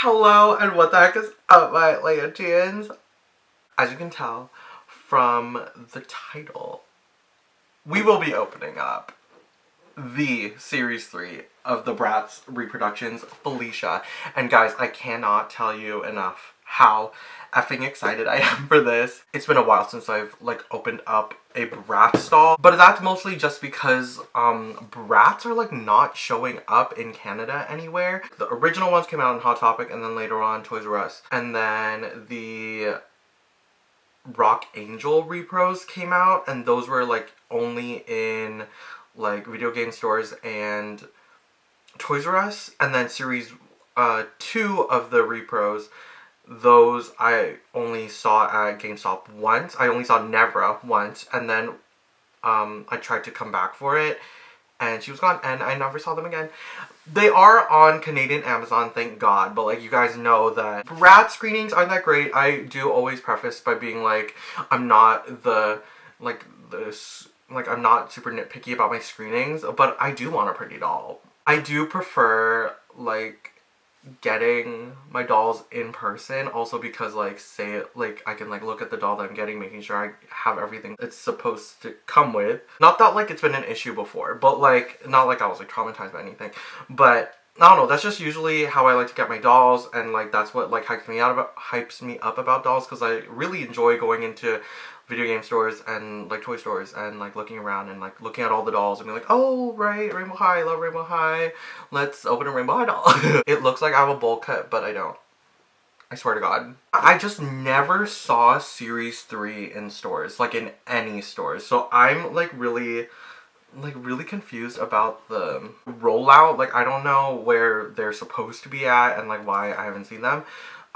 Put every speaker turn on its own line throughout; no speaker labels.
Hello, and what the heck is up, my Atlanteans? As you can tell from the title, we will be opening up the Series 3 of the Bratz reproductions, Felicia. And guys, I cannot tell you enough how effing excited I am for this. It's been a while since I've opened up a Bratz doll, but that's mostly just because Bratz are not showing up in Canada anywhere. The original ones came out in Hot Topic, and then later on Toys R Us, and then the Rock Angel repros came out, and those were only in video game stores and Toys R Us. And then series 2 of the repros, those I only saw at GameStop once. I only saw Nevra once, and then I tried to come back for it, and she was gone, and I never saw them again. They are on Canadian Amazon, thank God, but you guys know that Bratz screenings aren't that great. I do always preface by being I'm not I'm not super nitpicky about my screenings, but I do want a pretty doll. I do prefer getting my dolls in person, also because I can look at the doll that I'm getting, making sure I have everything it's supposed to come with. Not that it's been an issue before, but not I was traumatized by anything, but I don't know, that's just usually how I like to get my dolls, and that's what hypes me up about dolls, because I really enjoy going into video game stores and toy stores and looking around and looking at all the dolls and being oh right, Rainbow High, I love Rainbow High, let's open a Rainbow High doll. It looks like I have a bowl cut, but I don't. I swear to God. I just never saw Series 3 in stores, in any stores, so I'm really confused about the rollout. I don't know where they're supposed to be at, and why I haven't seen them.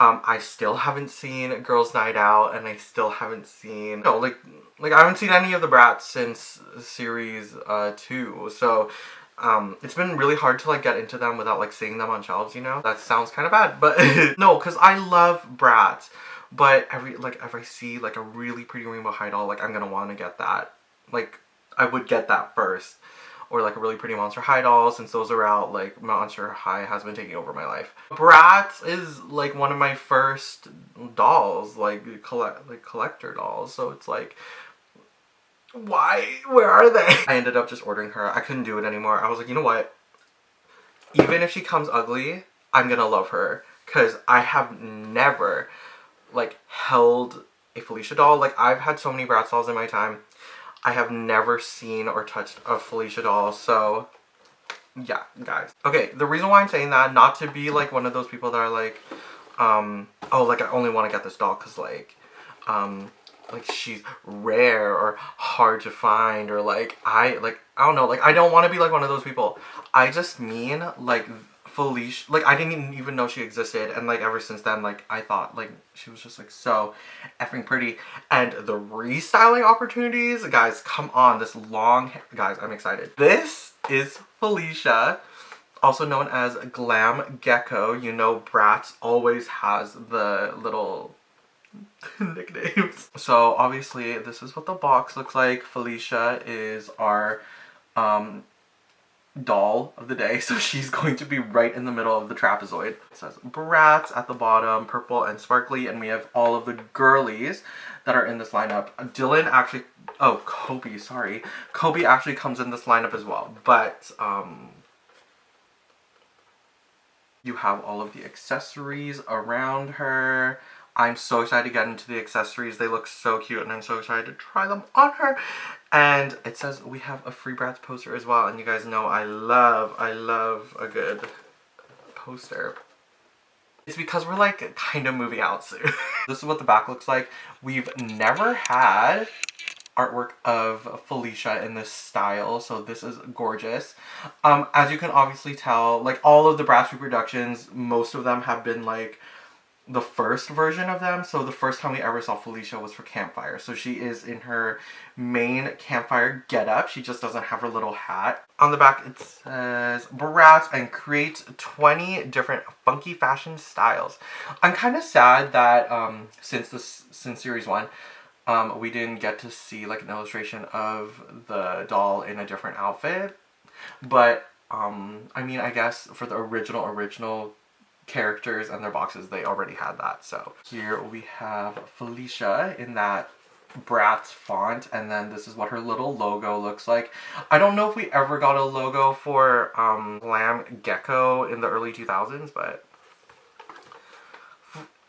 I still haven't seen Girls Night Out, and I still haven't seen I haven't seen any of the Bratz since series 2, so it's been really hard to get into them without seeing them on shelves, you know? That sounds kind of bad, but no, because I love Bratz, but if I see a really pretty Rainbow High doll, I'm gonna want to get that. I would get that first. Or a really pretty Monster High doll, since those are out. Monster High has been taking over my life. Bratz is one of my first dolls, collector dolls, so it's why? Where are they? I ended up just ordering her. I couldn't do it anymore. I was you know what? Even if she comes ugly, I'm gonna love her, because I have never held a Felicia doll. I've had so many Bratz dolls in my time. I have never seen or touched a Felicia doll, so yeah, guys. Okay, the reason why I'm saying that, not to be one of those people that are oh, I only want to get this doll because she's rare or hard to find, or I don't know, I don't want to be one of those people. I just mean Felicia, I didn't even know she existed, and ever since then I thought she was just so effing pretty. And the restyling opportunities, guys, come on, this long guys, I'm excited. This is Felicia, also known as Glam Gecko. You know Bratz always has the little nicknames. So obviously this is what the box looks like. Felicia is our doll of the day, so she's going to be right in the middle of the trapezoid. It says Bratz at the bottom, purple and sparkly, and we have all of the girlies that are in this lineup. Dylan actually, oh, Kobe, sorry. Kobe actually comes in this lineup as well, but you have all of the accessories around her. I'm so excited to get into the accessories. They look so cute, and I'm so excited to try them on her. And it says we have a free Bratz poster as well, and you guys know I love a good poster. It's because we're kind of moving out soon. This is what the back looks like. We've never had artwork of Felicia in this style, so this is gorgeous. As you can obviously tell, all of the Bratz reproductions, most of them have been the first version of them. So the first time we ever saw Felicia was for Campfire. So she is in her main Campfire getup. She just doesn't have her little hat. On the back it says Bratz and create 20 different funky fashion styles. I'm kind of sad that since series 1, we didn't get to see an illustration of the doll in a different outfit. But I mean, I guess for the original characters and their boxes, they already had that. So here we have Felicia in that Bratz font, and then this is what her little logo looks like. I don't know if we ever got a logo for Glam Gecko in the early 2000s, but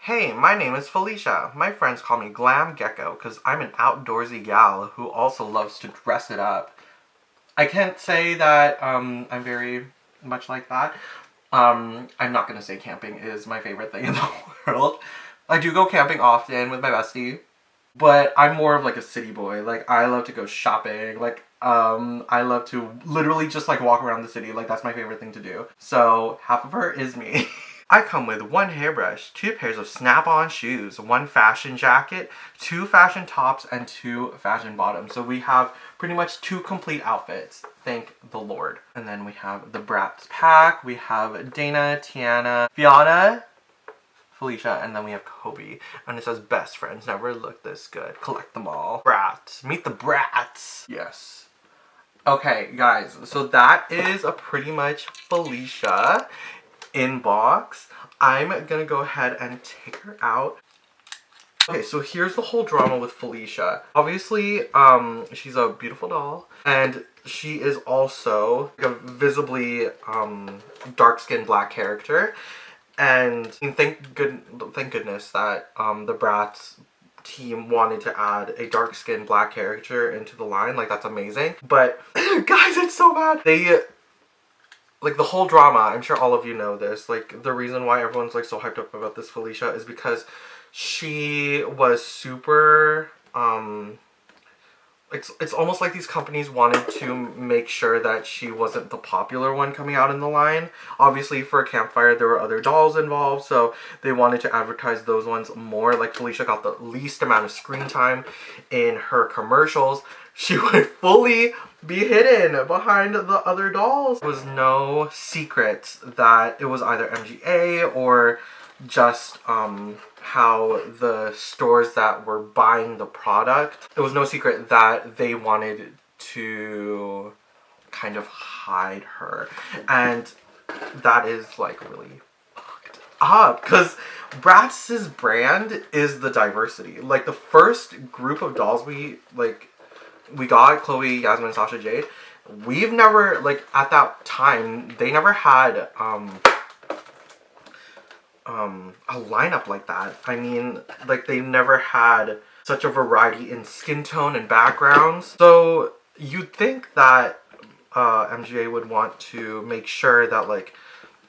hey, my name is Felicia. My friends call me Glam Gecko because I'm an outdoorsy gal who also loves to dress it up. I can't say that I'm very much like that. I'm not gonna say camping is my favorite thing in the world. I do go camping often with my bestie, but I'm more of like a city boy. Like, I love to go shopping. Like, I love to literally just like walk around the city. Like, that's my favorite thing to do. So half of her is me. I come with 1 hairbrush, 2 pairs of snap-on shoes, 1 fashion jacket, 2 fashion tops, and 2 fashion bottoms. So we have pretty much 2 complete outfits. Thank the Lord. And then we have the Bratz pack. We have Dana, Tiana, Fiona, Felicia, and then we have Kobe. And it says, best friends never look this good. Collect them all. Bratz. Meet the Bratz. Yes. Okay, guys. So that is a pretty much Felicia inbox. I'm gonna go ahead and take her out. Okay, so here's the whole drama with Felicia. Obviously, she's a beautiful doll, and she is also a visibly dark-skinned black character. And thank goodness that the Bratz team wanted to add a dark-skinned black character into the line. Like, that's amazing. But guys, it's so bad. They, like, the whole drama, I'm sure all of you know this, like, the reason why everyone's like so hyped up about this Felicia is because she was super it's almost like these companies wanted to make sure that she wasn't the popular one coming out in the line. Obviously, for Campfire, there were other dolls involved, so they wanted to advertise those ones more. Like, Felicia got the least amount of screen time in her commercials. She would fully be hidden behind the other dolls. There was no secret that it was either MGA or just how the stores that were buying the product, it was no secret that they wanted to kind of hide her. And that is like really fucked up, because Bratz's brand is the diversity. Like, the first group of dolls we got, Chloe, Yasmin, Sasha, Jade, we've never, like, at that time, they never had a lineup like that. I mean, like, they never had such a variety in skin tone and backgrounds. So you'd think that MGA would want to make sure that, like,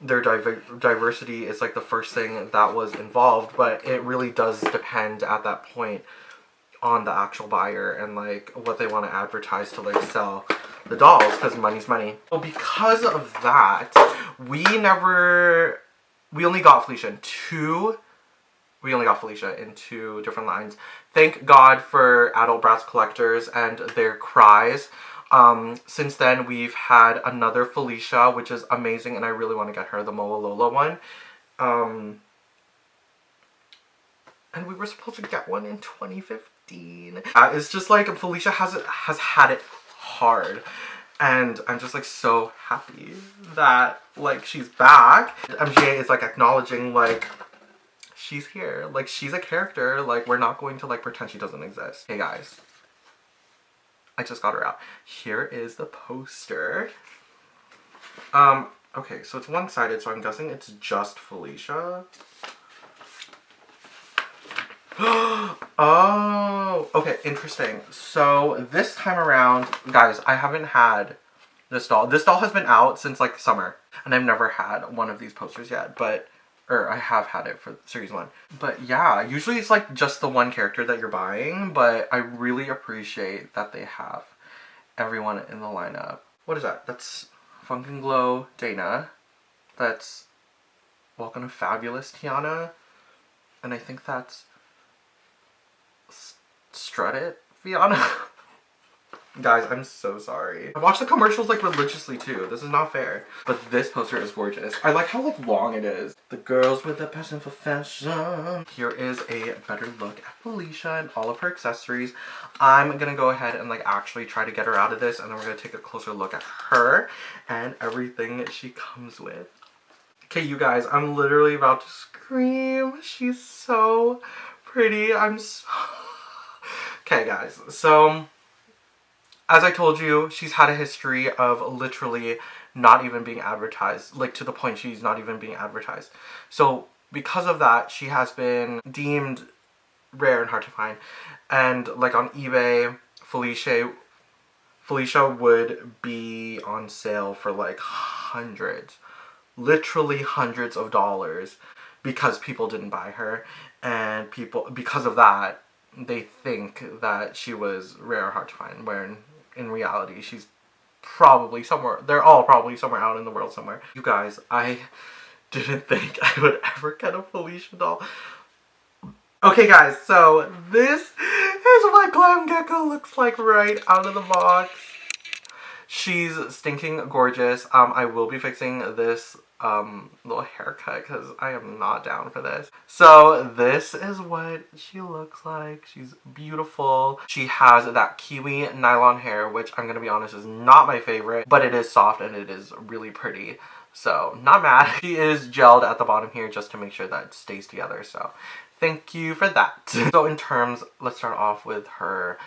their diversity is like the first thing that was involved, but it really does depend at that point on the actual buyer and like what they want to advertise to like sell the dolls, because money's money. Well, because of that, we only got Felicia in two different lines. Thank God for adult Bratz collectors and their cries. Since then, we've had another Felicia, which is amazing, and I really want to get her, the Moa Lola one. And we were supposed to get one in 2015. It's just like Felicia has had it hard. And I'm just like so happy that like she's back. MGA is like acknowledging like she's here. Like, she's a character. Like, we're not going to like pretend she doesn't exist. Hey guys, I just got her out. Here is the poster. Okay, so it's one-sided, so I'm guessing it's just Felicia. Oh, okay, interesting. So this time around, guys, I haven't had this doll. This doll has been out since like summer, and I've never had one of these posters yet, or I have had it for series 1. But yeah, usually it's like just the one character that you're buying, but I really appreciate that they have everyone in the lineup. What is that? That's Funk and Glow Dana. That's Welcome to Fabulous Tiana. And I think that's Strut It Fiona. Guys, I'm so sorry. I watch the commercials like religiously too. This is not fair. But this poster is gorgeous. I like how like long it is. The girls with a passion for fashion. Here is a better look at Felicia and all of her accessories. I'm gonna go ahead and like actually try to get her out of this, and then we're gonna take a closer look at her and everything she comes with. Okay, you guys, I'm literally about to scream. She's so pretty. I'm so... Okay, guys, so as I told you, she's had a history of literally not even being advertised, like to the point she's not even being advertised. So because of that, she has been deemed rare and hard to find. And like on eBay, Felicia would be on sale for like hundreds, literally hundreds of dollars, because people didn't buy her, and people, because of that, they think that she was rare or hard to find, where in reality she's probably somewhere, they're all probably somewhere out in the world somewhere. You guys, I didn't think I would ever get a Felicia doll. Okay guys, so this is what Glam Gecko looks like right out of the box. She's stinking gorgeous. I will be fixing this little haircut because I am not down for this. So this is what she looks like. She's beautiful. She has that kiwi nylon hair, which I'm gonna be honest is not my favorite, but it is soft and it is really pretty. So not mad. She is gelled at the bottom here just to make sure that it stays together. So thank you for that. So in terms, let's start off with her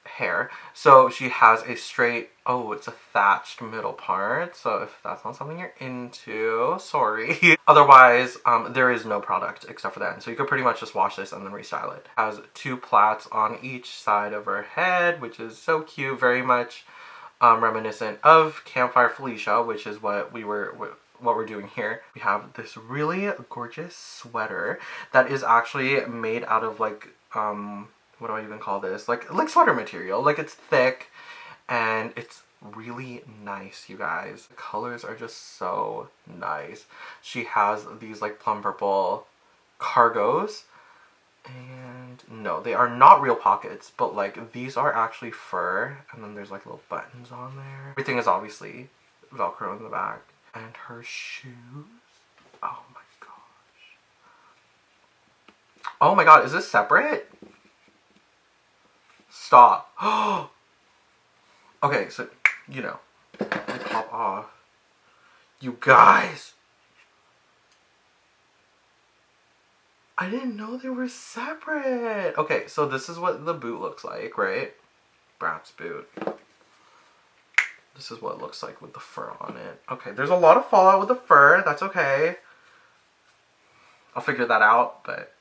hair. So she has a straight, oh, it's a thatched middle part, so if that's not something you're into, sorry. Otherwise, there is no product except for that, so you could pretty much just wash this and then restyle it. Has two plaits on each side of her head, which is so cute, very much reminiscent of Campfire Felicia, which is what we're doing here. We have this really gorgeous sweater that is actually made out of like what do I even call this? Like sweater material. Like it's thick and it's really nice, you guys. The colors are just so nice. She has these like plum purple cargos, and no, they are not real pockets, but like these are actually fur, and then there's like little buttons on there. Everything is obviously Velcro in the back. And her shoes, oh my gosh. Oh my god, is this separate? Stop. Okay, so, you know, they pop off. You guys. I didn't know they were separate. Okay, so this is what the boot looks like, right? Bratz boot. This is what it looks like with the fur on it. Okay, there's a lot of fallout with the fur. That's okay. I'll figure that out, but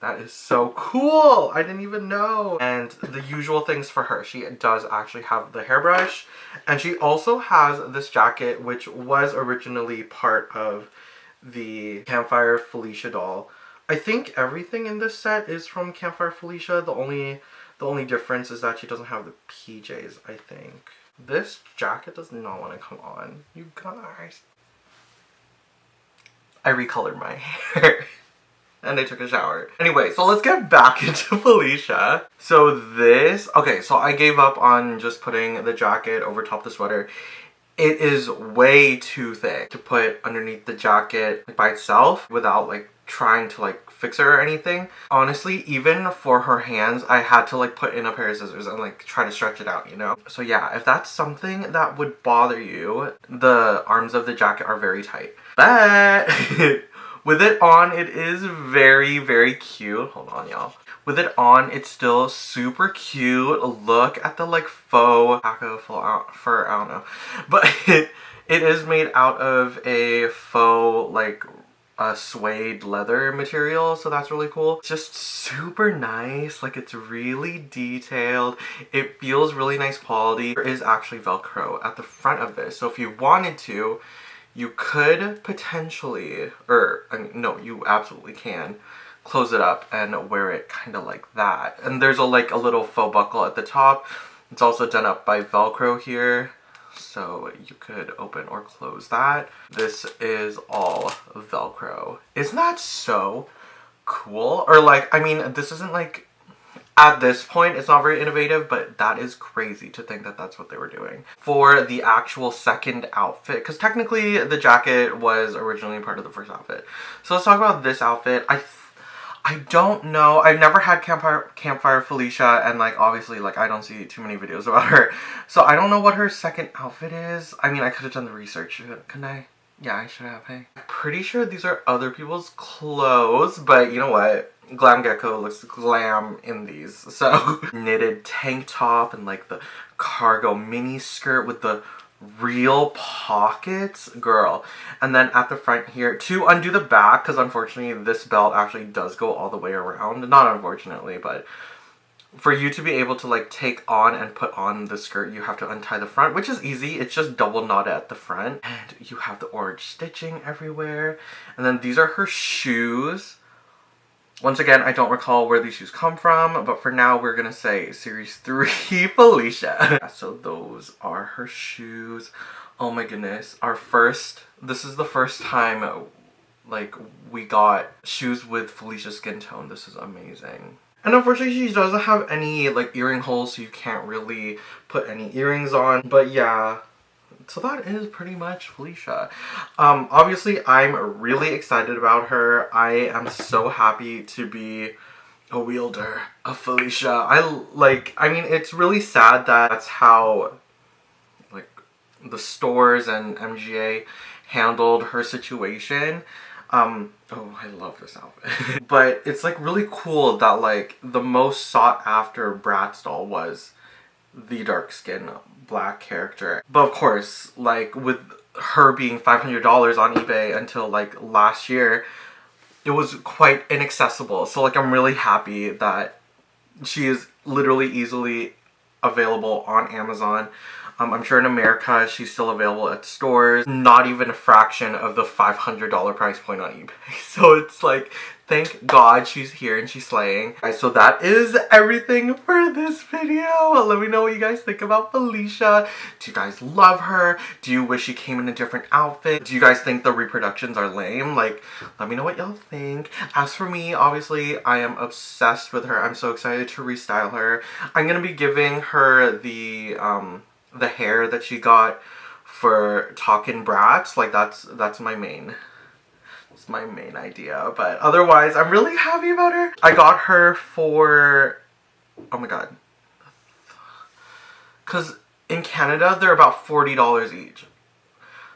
that is so cool. I didn't even know. And the usual things for her. She does actually have the hairbrush. And she also has this jacket, which was originally part of the Campfire Felicia doll. I think everything in this set is from Campfire Felicia. The only difference is that she doesn't have the PJs, I think. This jacket does not want to come on. You guys. I recolored my hair. And I took a shower. Anyway, so let's get back into Felicia. So this, okay, so I gave up on just putting the jacket over top the sweater. It is way too thick to put underneath the jacket by itself without like trying to like fix it or anything. Honestly, even for her hands, I had to like put in a pair of scissors and like try to stretch it out, you know? So yeah, if that's something that would bother you, the arms of the jacket are very tight. But with it on, it is very, very cute. Hold on, y'all. With it on, it's still super cute. Look at the like faux fur, I don't know. But it is made out of a faux like suede leather material, so that's really cool. It's just super nice. Like it's really detailed. It feels really nice quality. There is actually Velcro at the front of this, so if you wanted to, you could potentially, or I mean, no, you absolutely can close it up and wear it kind of like that. And there's a like a little faux buckle at the top. It's also done up by Velcro here, so you could open or close that. This is all Velcro. Isn't that so cool? Or like, I mean, this isn't like, at this point, it's not very innovative, but that is crazy to think that that's what they were doing. For the actual second outfit, because technically the jacket was originally part of the first outfit. So let's talk about this outfit. I don't know. I've never had Campfire Felicia, and like obviously like I don't see too many videos about her. So I don't know what her second outfit is. I mean, I could have done the research, couldn't I? Yeah, I should have, hey. I'm pretty sure these are other people's clothes, but you know what? Glam Gecko looks glam in these. So, knitted tank top and like the cargo mini skirt with the real pockets, girl. And then at the front here, to undo the back, because unfortunately this belt actually does go all the way around. Not unfortunately, but for you to be able to like take on and put on the skirt, you have to untie the front, which is easy. It's just double knotted at the front. And you have the orange stitching everywhere. And then these are her shoes. Once again, I don't recall where these shoes come from, but for now we're gonna say Series 3 Felicia. So those are her shoes. Oh my goodness. This is the first time like we got shoes with Felicia's skin tone. This is amazing. And unfortunately she doesn't have any like earring holes, so you can't really put any earrings on. But yeah, so that is pretty much Felicia. Obviously I'm really excited about her. I am so happy to be a wielder of Felicia. I mean, it's really sad that that's how like the stores and MGA handled her situation. Oh, I love this outfit. But it's like really cool that like the most sought after Bratz doll was the dark skin black character. But of course, like with her being $500 on eBay until like last year, it was quite inaccessible. So like I'm really happy that she is literally easily available on Amazon. I'm sure in America she's still available at stores. Not even a fraction of the $500 price point on eBay. So it's like, thank God she's here and she's slaying. Guys, so that is everything for this video. Let me know what you guys think about Felicia. Do you guys love her? Do you wish she came in a different outfit? Do you guys think the reproductions are lame? Like, let me know what y'all think. As for me, obviously, I am obsessed with her. I'm so excited to restyle her. I'm gonna be giving her the hair that she got for Talkin' Bratz. Like that's my main idea. But otherwise, I'm really happy about her. I got her for, oh my god, because in Canada they're about $40 each.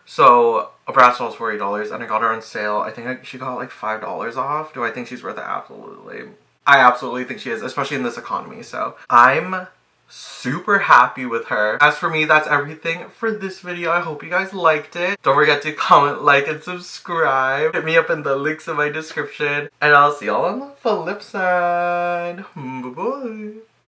So a Bratz doll is $40 and I got her on sale. I think she got like $5 off. Do I think she's worth it? Absolutely. I absolutely think she is, especially in this economy. So I'm super happy with her. As for me, that's everything for this video. I hope you guys liked it. Don't forget to comment, like, and subscribe. Hit me up in the links in my description. And I'll see y'all on the flip side. Bye-bye.